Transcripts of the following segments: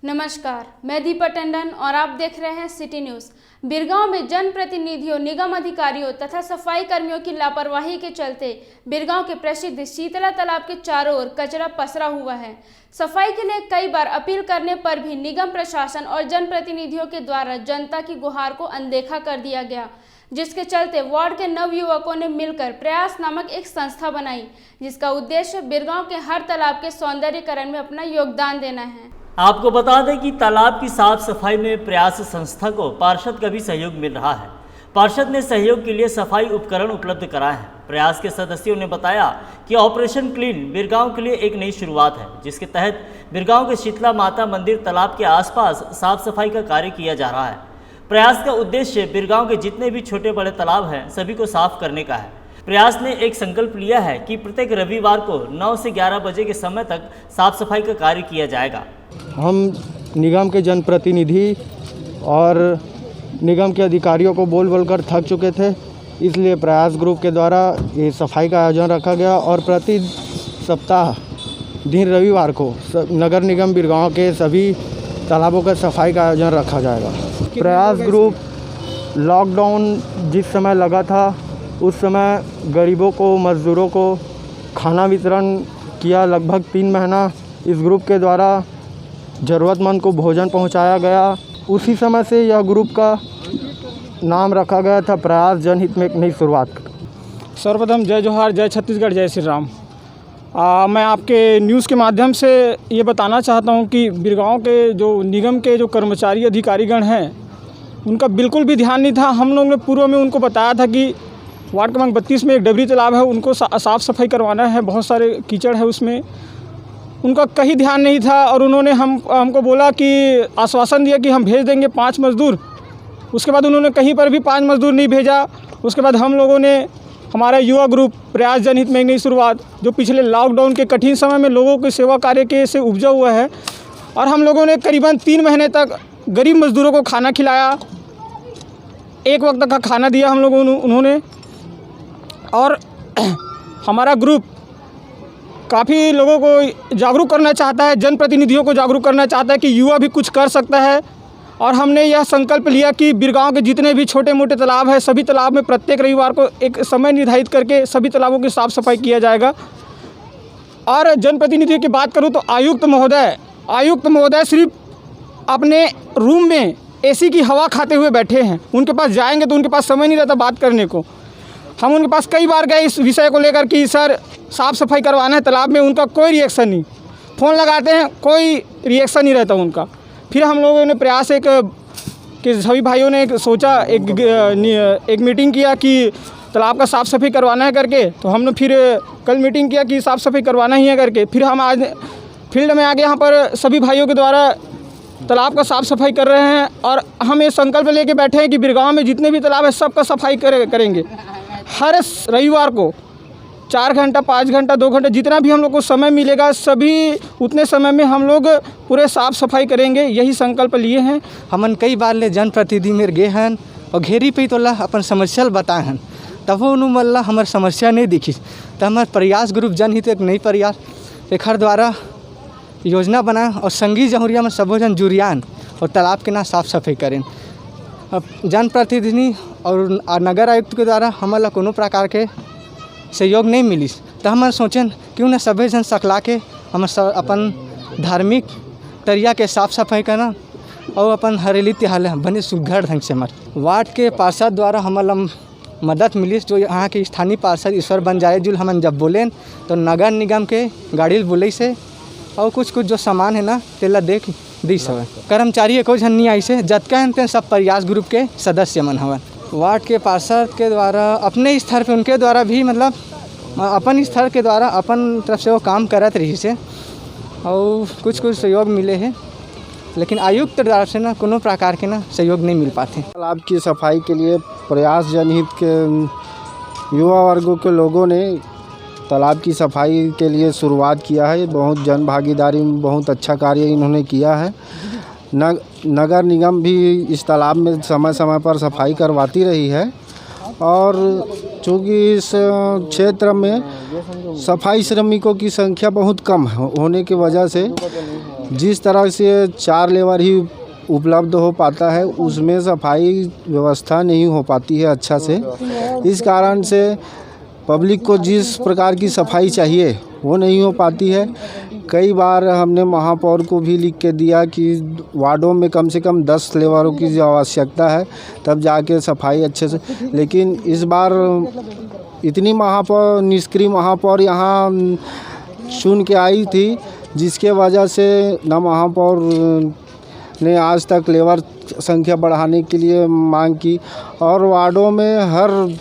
नमस्कार, मैं दीपा टंडन और आप देख रहे हैं सिटी न्यूज़। बिरगांव में जनप्रतिनिधियों, निगम अधिकारियों तथा सफाई कर्मियों की लापरवाही के चलते बिरगांव के प्रसिद्ध शीतला तालाब के चारों ओर कचरा पसरा हुआ है। सफाई के लिए कई बार अपील करने पर भी निगम प्रशासन और जनप्रतिनिधियों के द्वारा जनता की गुहार को अनदेखा कर दिया गया, जिसके चलते वार्ड के नवयुवकों ने मिलकर प्रयास नामक एक संस्था बनाई, जिसका उद्देश्य बिरगांव के हर तालाब के सौंदर्यीकरण में अपना योगदान देना है। आपको बता दें कि तालाब की साफ सफाई में प्रयास संस्था को पार्षद का भी सहयोग मिल रहा है। पार्षद ने सहयोग के लिए सफाई उपकरण उपलब्ध कराए हैं। प्रयास के सदस्यों ने बताया कि ऑपरेशन क्लीन बिरगांव के लिए एक नई शुरुआत है, जिसके तहत बिरगांव के शीतला माता मंदिर तालाब के आसपास साफ सफाई का कार्य किया जा रहा है। प्रयास का उद्देश्य बिरगांव के जितने भी छोटे बड़े तालाब हैं सभी को साफ करने का है। प्रयास ने एक संकल्प लिया है कि प्रत्येक रविवार को 9 से 11 बजे के समय तक साफ सफाई का कार्य किया जाएगा। हम निगम के जनप्रतिनिधि और निगम के अधिकारियों को बोल कर थक चुके थे, इसलिए प्रयास ग्रुप के द्वारा ये सफाई का आयोजन रखा गया और प्रति सप्ताह दिन रविवार को नगर निगम बिरगांव के सभी तालाबों का सफाई का आयोजन रखा जाएगा। प्रयास ग्रुप लॉकडाउन जिस समय लगा था उस समय गरीबों को, मज़दूरों को खाना वितरण किया। लगभग 3 महीना इस ग्रुप के द्वारा ज़रूरतमंद को भोजन पहुंचाया गया। उसी समय से यह ग्रुप का नाम रखा गया था प्रयास जनहित में एक नई शुरुआत। सर्वप्रथम जय जोहार, जय छत्तीसगढ़, जय श्री राम। मैं आपके न्यूज़ के माध्यम से ये बताना चाहता हूँ कि बिरगांव के जो निगम के जो कर्मचारी अधिकारीगण हैं उनका बिल्कुल भी ध्यान नहीं था। हम लोग ने पूर्व में उनको बताया था कि वार्ड क्रमांक 32 में एक डबरी तालाब है, उनको साफ़ सफाई करवाना है, बहुत सारे कीचड़ है उसमें। उनका कहीं ध्यान नहीं था और उन्होंने हमको बोला कि आश्वासन दिया कि हम भेज देंगे 5 मज़दूर। उसके बाद उन्होंने कहीं पर भी 5 मज़दूर नहीं भेजा। उसके बाद हम लोगों ने, हमारा युवा ग्रुप प्रयास जनहित में एक नई शुरुआत, जो पिछले लॉकडाउन के कठिन समय में लोगों की सेवा कार्य के से उपजा हुआ है, और हम लोगों ने करीबन 3 महीने तक गरीब मज़दूरों को खाना खिलाया। एक वक्त का खाना दिया हम लोगों उन्होंने। और हमारा ग्रुप काफ़ी लोगों को जागरूक करना चाहता है, जनप्रतिनिधियों को जागरूक करना चाहता है कि युवा भी कुछ कर सकता है। और हमने यह संकल्प लिया कि बिरगांव के जितने भी छोटे मोटे तालाब हैं सभी तालाब में प्रत्येक रविवार को एक समय निर्धारित करके सभी तालाबों की साफ़ सफाई किया जाएगा। और जनप्रतिनिधियों की बात करूं तो आयुक्त महोदय सिर्फ अपने रूम में एसी की हवा खाते हुए बैठे हैं। उनके पास जाएंगे तो उनके पास समय नहीं रहता बात करने को। हम उनके पास कई बार गए इस विषय को लेकर कि सर साफ़ सफाई करवाना है तालाब में, उनका कोई रिएक्शन नहीं। फ़ोन लगाते हैं, कोई रिएक्शन नहीं रहता उनका। फिर हम लोगों ने प्रयास कि सभी भाइयों ने सोचा, एक मीटिंग किया कि तालाब का साफ़ सफाई करवाना है करके। तो हमने फिर कल मीटिंग किया कि साफ़ सफाई करवाना ही है करके। फिर हम आज फील्ड में आगे यहाँ पर सभी भाइयों के द्वारा तालाब का साफ़ सफाई कर रहे हैं। और हम ये संकल्प लेके बैठे हैं कि बिरगांव में जितने भी तालाब है सबका सफाई करेंगे। हर रविवार को 4 घंटा, 5 घंटा, 2 घंटा, जितना भी हम लोग को समय मिलेगा सभी उतने समय में हम लोग पूरे साफ़ सफाई करेंगे। यही संकल्प लिए हैं। हमन कई बार ले जनप्रतिनिधि में गए हैं और घेरी पे तो ला अपन समस्या बताए हैं, तब उन्होंने हमार समस्या नहीं दिखी। तो हमारे प्रयास ग्रुप जनहित एक नई प्रयास एकर द्वारा योजना बनाए और संगी जमुरिया में सबो जन जुरियान और तालाब के ना साफ़ सफाई करें। अब जनप्रतिनिधि और नगर आयुक्त के द्वारा हमारा कोनो प्रकार के सहयोग नहीं मिली, तो हम सोचें क्यों न सभी जन सकला के हम अपन धार्मिक तरिया के साफ़ सफाई करना और अपन हरेली त्योहार बने सुघड़ ढंग से हमारे वार्ड के पार्षद द्वारा हमारा मदद मिली। जो यहाँ के स्थानीय पार्षद ईश्वर बंजारे जुल हमन जब बोलें तो नगर निगम के गाड़ी बुले से और कुछ जो सामान है ना तेला देख दी सब कर्मचारी एको झन नहीं आई से जतका हैं सब प्रयास ग्रुप के सदस्य मन हवन। वार्ड के पार्षद के द्वारा अपने स्तर पे उनके द्वारा भी मतलब अपन स्तर के द्वारा अपन तरफ से वो काम करत रही से और कुछ सहयोग मिले हैं, लेकिन आयुक्त द्वारा से ना कोनो प्रकार के ना सहयोग नहीं मिल पाते। तालाब की सफाई के लिए प्रयास जनहित के युवा वर्गों के लोगों ने तालाब की सफाई के लिए शुरुआत किया है। बहुत जन भागीदारी में बहुत अच्छा कार्य इन्होंने किया है। नगर निगम भी इस तालाब में समय समय पर सफाई करवाती रही है और चूँकि इस क्षेत्र में सफाई श्रमिकों की संख्या बहुत कम होने की वजह से जिस तरह से 4 लेबर ही उपलब्ध हो पाता है उसमें सफाई व्यवस्था नहीं हो पाती है अच्छा से। इस कारण से पब्लिक को जिस प्रकार की सफाई चाहिए वो नहीं हो पाती है। कई बार हमने महापौर को भी लिख के दिया कि वार्डों में कम से कम 10 लेबरों की जो आवश्यकता है तब जाके सफाई अच्छे से, लेकिन इस बार इतनी निष्क्रिय महापौर यहाँ चुन के आई थी जिसके वजह से न महापौर ने आज तक लेबर संख्या बढ़ाने के लिए मांग की और वार्डों में हर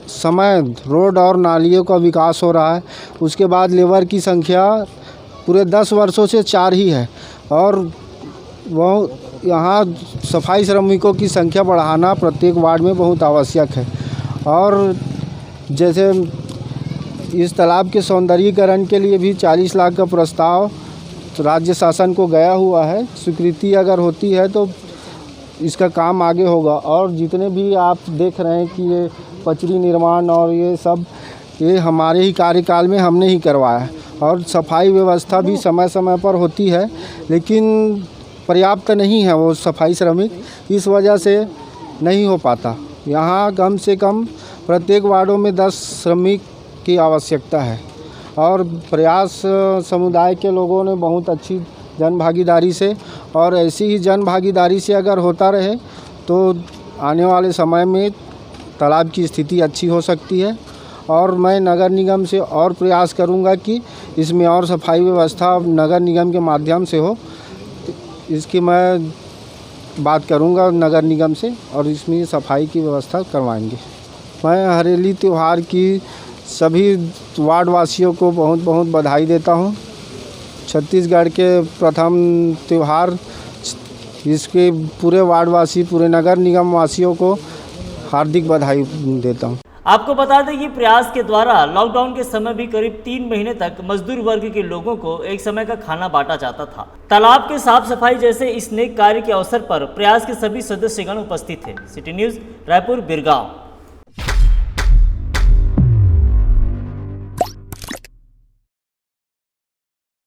समय रोड और नालियों का विकास हो रहा है। उसके बाद लेबर की संख्या पूरे 10 वर्षों से 4 ही है और वो यहाँ सफाई श्रमिकों की संख्या बढ़ाना प्रत्येक वार्ड में बहुत आवश्यक है। और जैसे इस तालाब के सौंदर्यीकरण के लिए भी 40 लाख का प्रस्ताव राज्य शासन को गया हुआ है। स्वीकृति अगर होती है तो इसका काम आगे होगा। और जितने भी आप देख रहे हैं कि ये पचरी निर्माण और ये सब ये हमारे ही कार्यकाल में हमने ही करवाया है। और सफाई व्यवस्था भी समय समय पर होती है लेकिन पर्याप्त नहीं है वो सफाई श्रमिक, इस वजह से नहीं हो पाता। यहाँ कम से कम प्रत्येक वार्डों में 10 श्रमिक की आवश्यकता है और प्रयास समुदाय के लोगों ने बहुत अच्छी जन भागीदारी से और ऐसी ही जन भागीदारी से अगर होता रहे तो आने वाले समय में तालाब की स्थिति अच्छी हो सकती है। और मैं नगर निगम से और प्रयास करूंगा कि इसमें और सफाई व्यवस्था नगर निगम के माध्यम से हो। इसकी मैं बात करूंगा नगर निगम से और इसमें सफाई की व्यवस्था करवाएंगे। मैं हरेली त्यौहार की सभी वार्ड वासियों को बहुत बहुत बधाई देता हूं। छत्तीसगढ़ के प्रथम त्यौहार इसके पूरे वार्ड वासी पूरे नगर निगम वासियों को हार्दिक बधाई देता हूं। आपको बता दें कि प्रयास के द्वारा लॉकडाउन के समय भी करीब 3 महीने तक मजदूर वर्ग के लोगों को एक समय का खाना बांटा जाता था। तालाब के साफ सफाई जैसे इस नेक कार्य के अवसर पर प्रयास के सभी सदस्यगण उपस्थित थे। City news Raipur Birgaon.